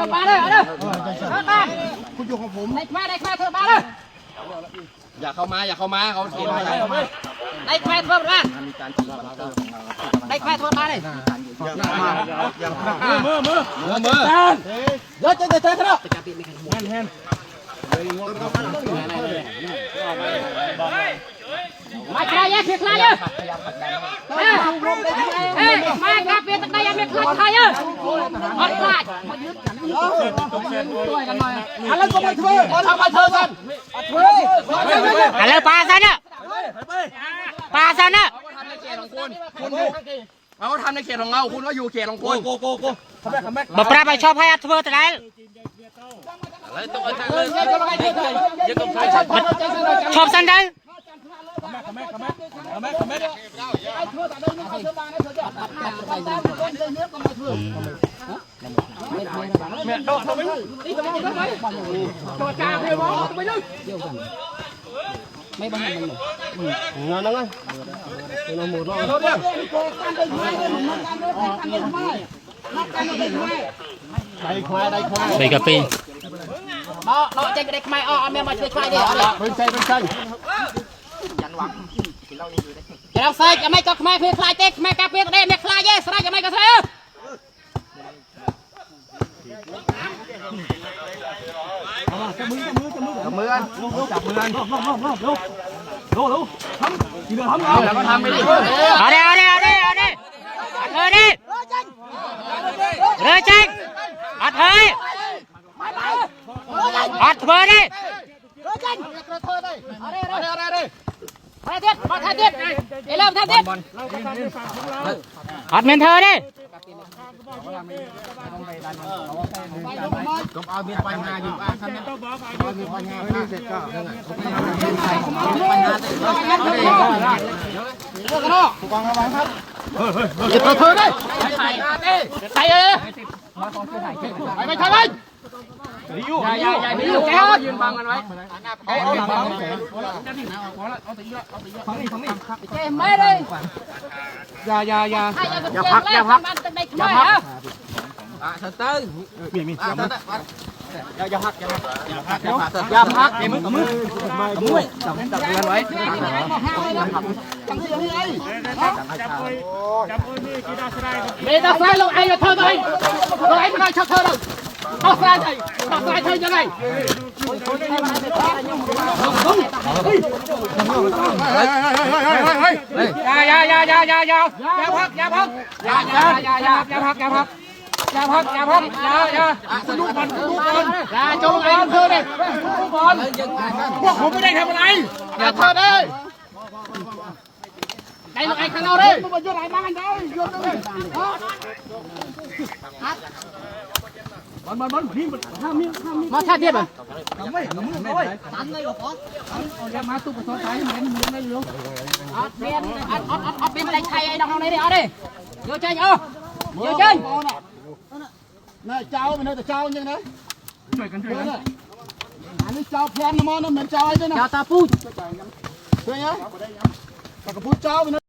อมาเลยเอาเลยคุณอยู่ของผมได้มาเธอมาเลยอย่าเข้ามาเขาเทมาได้แค่เธอมาได้แค่เธอมาเลยมือเดี๋ยวจะเจอครับแฮนมาใครยังเพียงใครยังมากระเปียตะไคร้ยังไม่คลาดใครยังอดคลาดมายึดกันช่วยกันหน่อยอะไรก็ไม่ช่วยทำมาเธอกันอะไรปลาซันน่ะปลาซันน่ะเขาทำในเขตของเราคุณก็อยู่เขตของคุณบอกปลาไปชอบให้อัดเพื่อแต่ไหนชอบซันได้ไม่บ้านมันเลยนั่งเราหมดแล้วได้กะปิเราเจ๊กเด็กไม่อ้อเมียมาช่วยดิเป็นใจยันหวังเราใส่จะไม่ก็ไม่เพื่อคลายเจ๊กไม่กะปิได้ไม่คลายเยสไรจะไม่ก็ใส่จับมือกันจับมือกันดูทำทีเดียวทำแล้วก็ทำไปดิเอาดิเลยจังอัดเฮ้ยอัดเธอดิมาทัดเด็ดเอเล่ทัดเด็ดอัดเมนเธอดิก็เอาเมียไปงานอยู่อ่ะครับเอาเมียไปงานนี่เสร็จก็ผู้กองระวังครับอย่าเธอได้ใส่เลยไปทำไมอย่าแก้วยืนบังกันไว้เอาหลังบังไม่เลยอย่าพักสเตอร์มีอย่าพักมือจับเงินไว้ไม่ได้ใส่ลงไอ้เธอเลยลงไอ้ไม่ได้ชักเธอเลยต้องใส่เธอยังไงอย่าพักลูกบอลอย่าจงไอ้เธอเลยลูกบอลพวกผมไม่ได้ทำอะไรอย่าเธอเลยไอ้ลูกไอ้ข้างนอกเลยมันยุ่งอะไรบ้างกันเลยยุ่งเลยมันพี่มันมาท่าเทียบอ่ะไม่ตันเลยหรอเอาเดี๋ยวมาตู้ประตูสายเหมือนได้อยู่เอาเป็นอะไรไทยไอ้น้องนี่ดิเอาดิเยอะใจเยอะใจน่าเจ้ามันน่าจะเจ้ายังไงช่วยกันอันนี้เจ้าแพนมอนะเหมือนเจ้าไอ้ด้วยนะเจ้าตาปูช่วยยังตากระปูเจ้า